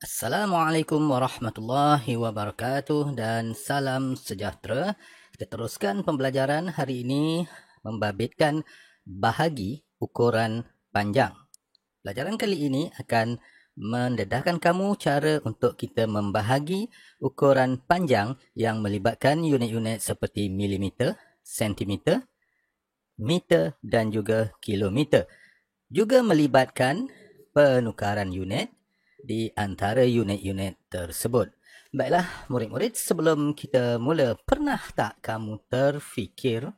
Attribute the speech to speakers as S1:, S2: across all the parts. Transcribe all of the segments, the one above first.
S1: Assalamualaikum warahmatullahi wabarakatuh dan salam sejahtera. Kita teruskan pembelajaran hari ini membabitkan bahagi ukuran panjang. Pelajaran kali ini akan mendedahkan kamu cara untuk kita membahagi ukuran panjang yang melibatkan unit-unit seperti milimeter, sentimeter, meter dan juga kilometer. Juga melibatkan penukaran unit di antara unit-unit tersebut. Baiklah, murid-murid, sebelum kita mula, pernah tak kamu terfikir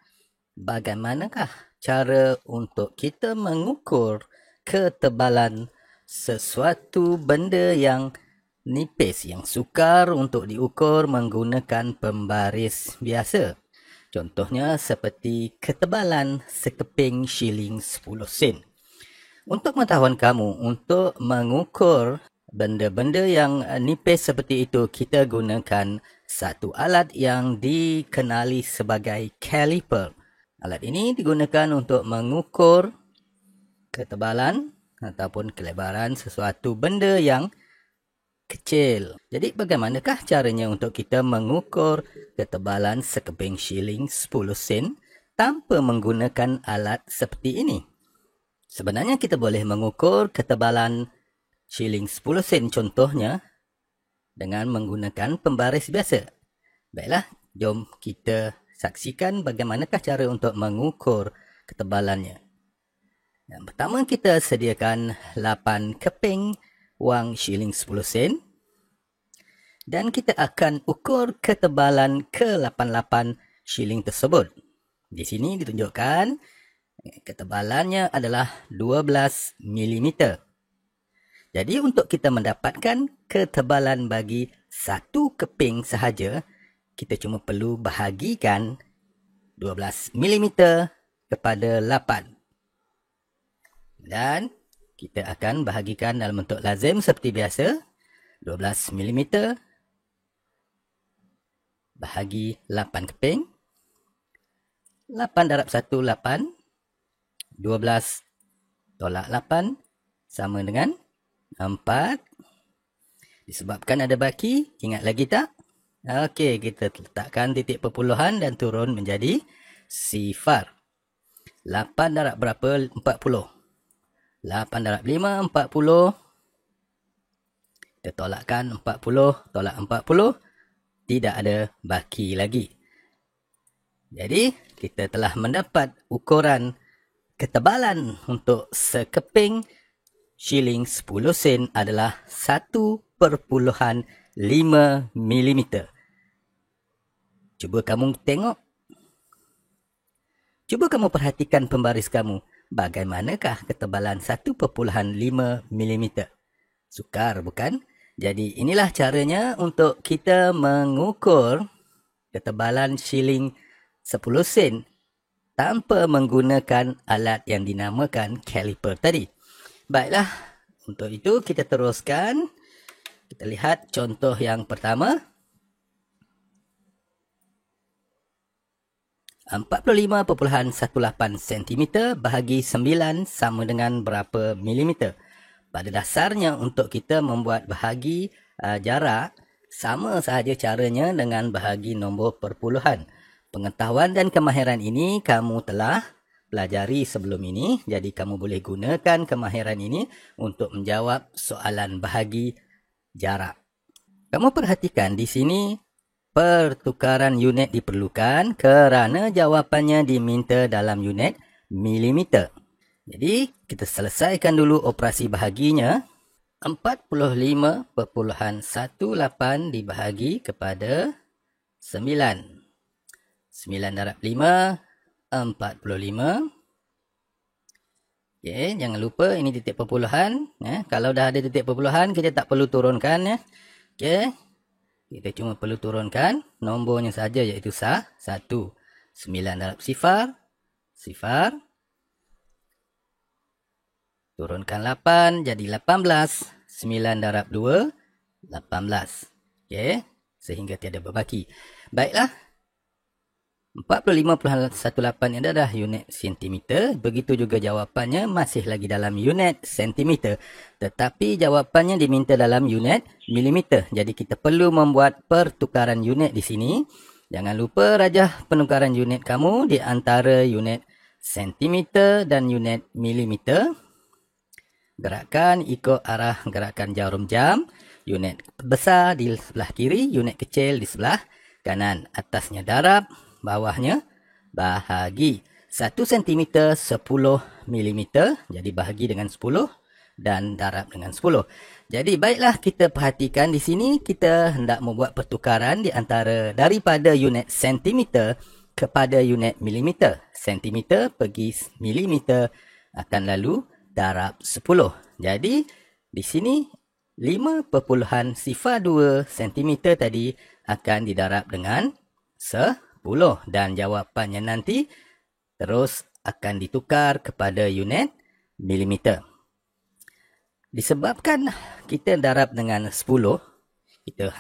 S1: bagaimanakah cara untuk kita mengukur ketebalan sesuatu benda yang nipis, yang sukar untuk diukur menggunakan pembaris biasa? Contohnya seperti ketebalan sekeping shilling 10 sen. Untuk pengetahuan kamu, untuk mengukur benda-benda yang nipis seperti itu, kita gunakan satu alat yang dikenali sebagai caliper. Alat ini digunakan untuk mengukur ketebalan ataupun kelebaran sesuatu benda yang kecil. Jadi bagaimanakah caranya untuk kita mengukur ketebalan sekeping shilling 10 sen tanpa menggunakan alat seperti ini? Sebenarnya kita boleh mengukur ketebalan shilling 10 sen contohnya dengan menggunakan pembaris biasa. Baiklah, jom kita saksikan bagaimanakah cara untuk mengukur ketebalannya. Yang pertama, kita sediakan 8 keping wang shilling 10 sen dan kita akan ukur ketebalan ke-88 shilling tersebut. Di sini ditunjukkan ketebalannya adalah 12 mm. Jadi untuk kita mendapatkan ketebalan bagi satu keping sahaja, kita cuma perlu bahagikan 12 mm kepada 8. Dan kita akan bahagikan dalam bentuk lazim seperti biasa. 12 mm bahagi 8 keping. 8 darab 1, 8. 12 tolak 8 sama dengan 4. Disebabkan ada baki, ingat lagi tak? Okey, kita letakkan titik perpuluhan dan turun menjadi sifar. 8 darab berapa? 40. 8 darab 5, 40. Kita tolakkan 40, tolak 40. Tidak ada baki lagi. Jadi, kita telah mendapat ukuran ketebalan untuk sekeping shilling 10 sen adalah 1.5 mm. Cuba kamu tengok. Cuba kamu perhatikan pembaris kamu. Bagaimanakah ketebalan 1.5 mm? Sukar, bukan? Jadi inilah caranya untuk kita mengukur ketebalan shilling 10 sen tanpa menggunakan alat yang dinamakan caliper tadi. Baiklah, untuk itu kita teruskan. Kita lihat contoh yang pertama. 45.18 cm bahagi 9 sama dengan berapa milimeter. Pada dasarnya untuk kita membuat bahagi jarak, sama sahaja caranya dengan bahagi nombor perpuluhan. Pengetahuan dan kemahiran ini kamu telah pelajari sebelum ini. Jadi kamu boleh gunakan kemahiran ini untuk menjawab soalan bahagi jarak. Kamu perhatikan di sini pertukaran unit diperlukan kerana jawapannya diminta dalam unit milimeter. Jadi kita selesaikan dulu operasi bahaginya. 45.18 dibahagi kepada 9. 9 darab 5, 45. Okay, jangan lupa ini titik perpuluhan. Kalau dah ada titik perpuluhan, kita tak perlu turunkan. Okay, kita cuma perlu turunkan nombornya saja, iaitu 1. 9 darab sifar. Sifar. Turunkan 8, jadi 18. 9 darab 2, 18. Okay, sehingga tiada berbaki. Baiklah. 45.18 ini adalah unit sentimeter. Begitu juga jawapannya masih lagi dalam unit sentimeter. Tetapi jawapannya diminta dalam unit milimeter. Jadi kita perlu membuat pertukaran unit di sini. Jangan lupa rajah penukaran unit kamu di antara unit sentimeter dan unit milimeter. Gerakan ikut arah gerakan jarum jam. Unit besar di sebelah kiri, unit kecil di sebelah kanan. Atasnya darab, bawahnya bahagi. 1 cm 10 mm, jadi bahagi dengan 10 dan darab dengan 10. Jadi baiklah, kita perhatikan di sini kita hendak membuat pertukaran di antara daripada unit sentimeter kepada unit milimeter. Sentimeter pergi milimeter akan lalu darab 10. Jadi di sini 5.02 cm tadi akan didarab dengan 10 dan jawapannya nanti terus akan ditukar kepada unit milimeter. Disebabkan kita darab dengan 10, kita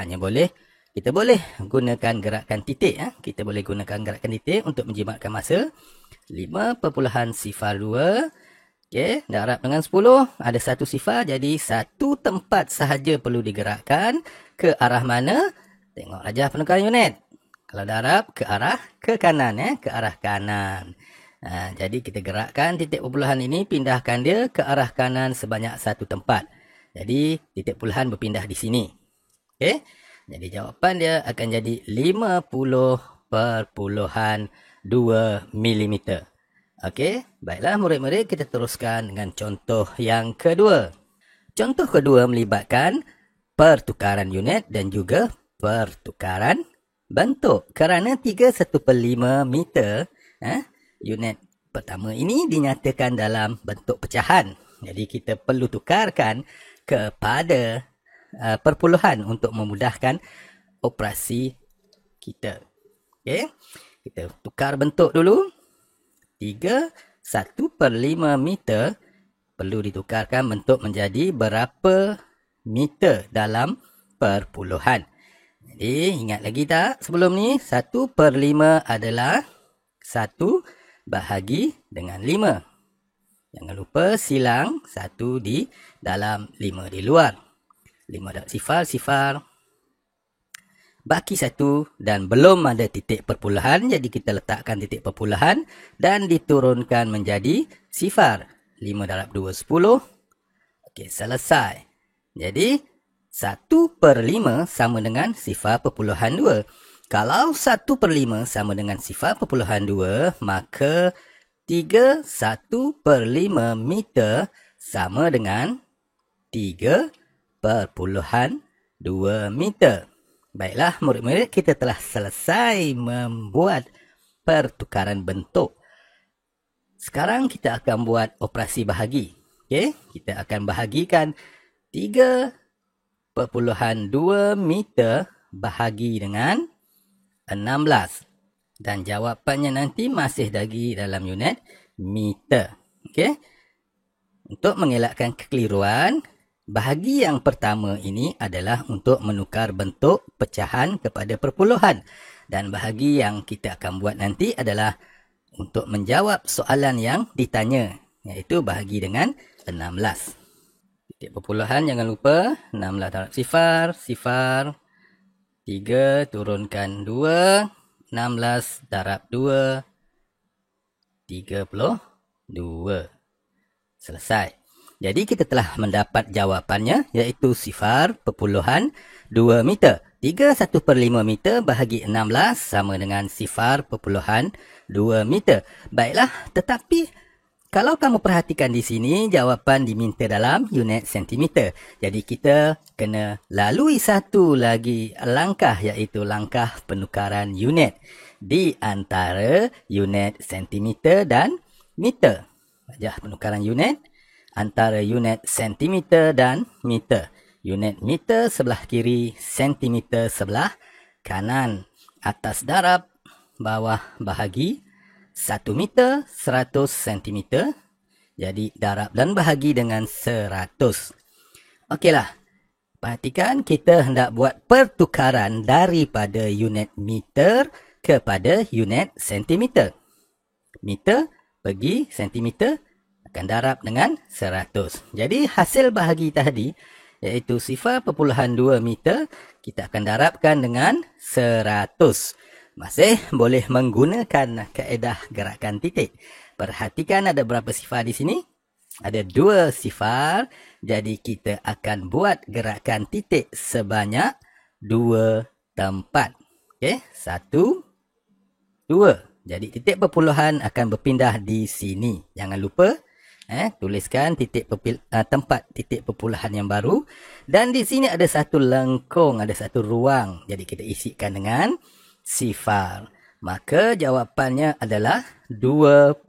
S1: boleh gunakan gerakan titik. Kita boleh gunakan gerakan titik untuk menjimatkan masa. 5.02. Okey, darab dengan 10, ada satu sifar, jadi satu tempat sahaja perlu digerakkan. Ke arah mana? Tengok rajah penukaran unit. Kalau darab ke arah ke kanan, ke arah kanan. Jadi kita gerakkan titik perpuluhan ini, pindahkan dia ke arah kanan sebanyak satu tempat. Jadi titik perpuluhan berpindah di sini. Okey. Jadi jawapan dia akan jadi 50.2 mm. Okey, baiklah murid-murid, kita teruskan dengan contoh yang kedua. Contoh kedua melibatkan pertukaran unit dan juga pertukaran bentuk. Kerana 3/1/5 meter, unit pertama ini dinyatakan dalam bentuk pecahan. Jadi kita perlu tukarkan kepada perpuluhan untuk memudahkan operasi kita. Okey, kita tukar bentuk dulu. 3/1/5 meter perlu ditukarkan bentuk menjadi berapa meter dalam perpuluhan. Jadi ingat lagi tak sebelum ni 1/5 adalah 1 bahagi dengan 5. Jangan lupa silang 1 di dalam, 5 di luar. 5 dapat sifar. Baki 1 dan belum ada titik perpuluhan. Jadi kita letakkan titik perpuluhan dan diturunkan menjadi sifar. 5 darab 2, 10. Okey, selesai. Jadi 1/5 sama dengan sifar perpuluhan 2. Kalau 1/5 sama dengan sifar perpuluhan 2, maka 3/1/5 meter sama dengan 3/2 meter. Baiklah murid-murid, kita telah selesai membuat pertukaran bentuk. Sekarang kita akan buat operasi bahagi. Okey, kita akan bahagikan 3/2 meter bahagi dengan 16. Dan jawapannya nanti masih lagi dalam unit meter. Okey. Untuk mengelakkan kekeliruan, bahagi yang pertama ini adalah untuk menukar bentuk pecahan kepada perpuluhan. Dan bahagi yang kita akan buat nanti adalah untuk menjawab soalan yang ditanya, iaitu bahagi dengan 16. Titik perpuluhan jangan lupa, 16 darab sifar. 3 turunkan 2, 16 darab 2, 32. Selesai. Jadi kita telah mendapat jawapannya, iaitu sifar perpuluhan 2 meter. 3/1/5 meter bahagi 16 sama dengan sifar perpuluhan 2 meter. Baiklah, tetapi kalau kamu perhatikan di sini, jawapan diminta dalam unit sentimeter. Jadi kita kena lalui satu lagi langkah, iaitu langkah penukaran unit di antara unit sentimeter dan meter. Wajah penukaran unit antara unit sentimeter dan meter. Unit meter sebelah kiri, sentimeter sebelah kanan. Atas darab, bawah bahagi. 1 meter 100 cm. Jadi darab dan bahagi dengan 100. Okeylah. Perhatikan kita hendak buat pertukaran daripada unit meter kepada unit sentimeter. Meter pergi sentimeter akan darab dengan 100. Jadi hasil bahagi tadi iaitu 0.2 meter kita akan darabkan dengan 100. Masih boleh menggunakan kaedah gerakan titik. Perhatikan ada berapa sifar di sini? Ada 2 sifar. Jadi kita akan buat gerakan titik sebanyak 2 tempat. Okey, 1, 2. Jadi titik perpuluhan akan berpindah di sini. Jangan lupa tuliskan tempat titik perpuluhan yang baru. Dan di sini ada satu lengkung, ada satu ruang. Jadi kita isikan dengan sifar. Maka jawapannya adalah 20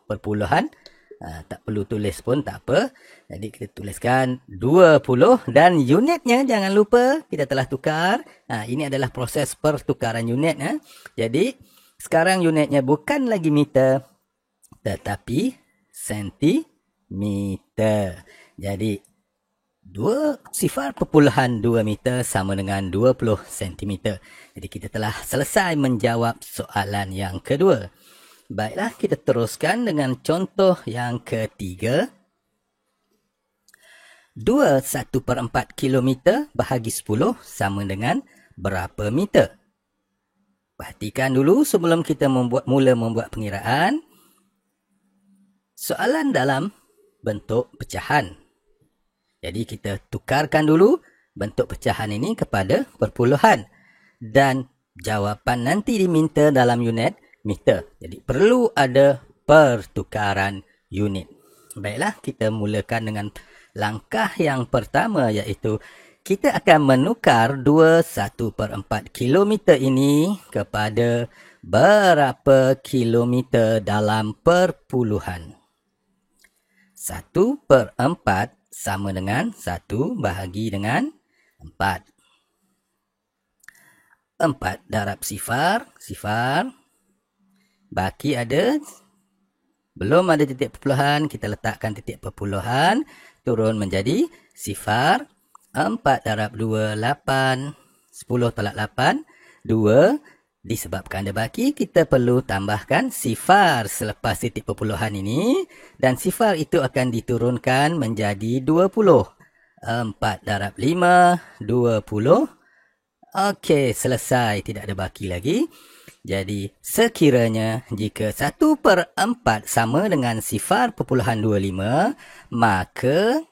S1: perpuluhan. Tak perlu tulis pun tak apa. Jadi kita tuliskan 20 dan unitnya jangan lupa kita telah tukar. Ini adalah proses pertukaran unit. Jadi sekarang unitnya bukan lagi meter tetapi sentimeter. Jadi 0.2 meter sama dengan 20 sentimeter. Jadi kita telah selesai menjawab soalan yang kedua. Baiklah, kita teruskan dengan contoh yang ketiga. 2/1/4 kilometer bahagi 10 sama dengan berapa meter? Perhatikan dulu sebelum kita mula membuat pengiraan. Soalan dalam bentuk pecahan. Jadi kita tukarkan dulu bentuk pecahan ini kepada perpuluhan. Dan jawapan nanti diminta dalam unit meter. Jadi perlu ada pertukaran unit. Baiklah, kita mulakan dengan langkah yang pertama iaitu kita akan menukar 2/1/4 kilometer ini kepada berapa kilometer dalam perpuluhan. 1/4 sama dengan 1 bahagi dengan 4. 4 darab sifar. Baki ada. Belum ada titik perpuluhan. Kita letakkan titik perpuluhan. Turun menjadi sifar. 4 darab 2, 8. 10 tolak 8. 2. Disebabkan ada baki, kita perlu tambahkan sifar selepas titik perpuluhan ini. Dan sifar itu akan diturunkan menjadi 20. 4 darab 5, 20. Okey, selesai. Tidak ada baki lagi. Jadi, sekiranya jika 1/4 sama dengan sifar perpuluhan 25, maka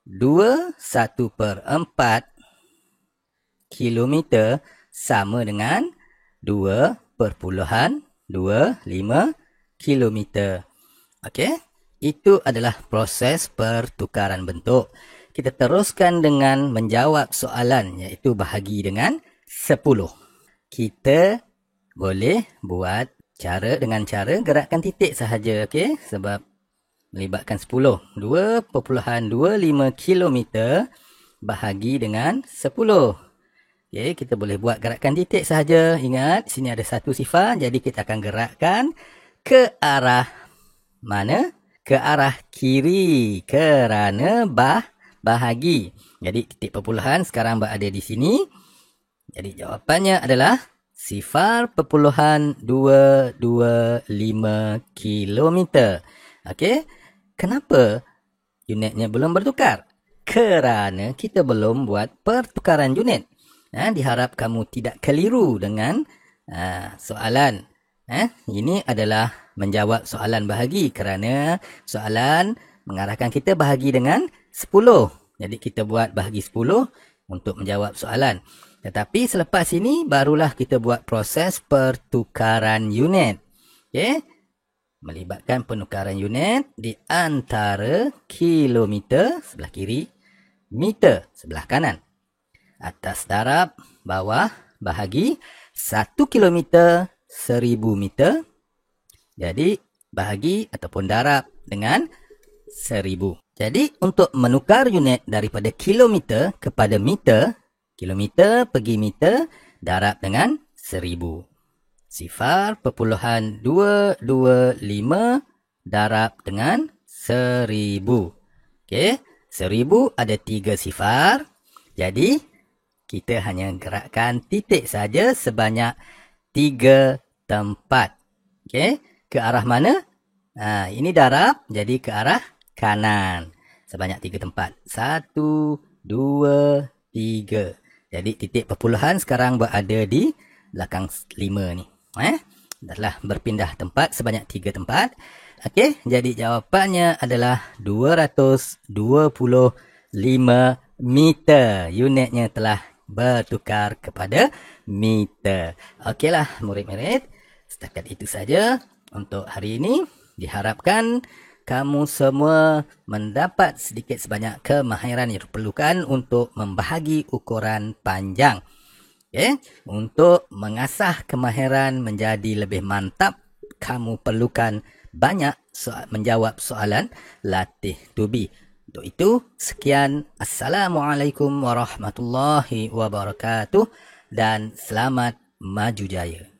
S1: 2/1/4 kilometer sama dengan 2/25 kilometer. Okey, itu adalah proses pertukaran bentuk. Kita teruskan dengan menjawab soalan iaitu bahagi dengan 10. Kita boleh buat dengan cara gerakan titik sahaja, okey? Sebab melibatkan 10. 2.25 kilometer bahagi dengan 10. Okey, kita boleh buat gerakan titik sahaja. Ingat, sini ada satu sifar. Jadi kita akan gerakkan ke arah mana? Ke arah kiri kerana bahagi. Jadi titik perpuluhan sekarang berada di sini. Jadi jawapannya adalah 0.225 kilometer. Okey. Kenapa unitnya belum bertukar? Kerana kita belum buat pertukaran unit. Diharap kamu tidak keliru dengan soalan. Ini adalah menjawab soalan bahagi kerana soalan mengarahkan kita bahagi dengan 10. Jadi kita buat bahagi 10 untuk menjawab soalan. Tetapi selepas ini barulah kita buat proses pertukaran unit. Okey. Melibatkan penukaran unit di antara kilometer sebelah kiri, meter sebelah kanan. Atas darab, bawah, bahagi 1 kilometer 1000 meter. Jadi bahagi ataupun darab dengan 1000. Jadi untuk menukar unit daripada kilometer kepada meter, kilometer pergi meter, darab dengan 1000. 0.225 darab dengan 1000. Okey, 1000 ada 3 sifar. Jadi kita hanya gerakkan titik saja sebanyak 3 tempat. Okey, ke arah mana? Ini darab, jadi ke arah kanan. Sebanyak 3 tempat. 1, 2, 3. Jadi titik perpuluhan sekarang berada di belakang 5 ni. Dah berpindah tempat sebanyak 3 tempat. Okey, jadi jawapannya adalah 225 meter. Unitnya telah bertukar kepada meter. Okeylah murid-murid, setakat itu saja untuk hari ini. Diharapkan kamu semua mendapat sedikit sebanyak kemahiran yang diperlukan untuk membahagi ukuran panjang. Okay? Untuk mengasah kemahiran menjadi lebih mantap, kamu perlukan banyak menjawab soalan latih tubi. Untuk itu, sekian. Assalamualaikum warahmatullahi wabarakatuh dan selamat maju jaya.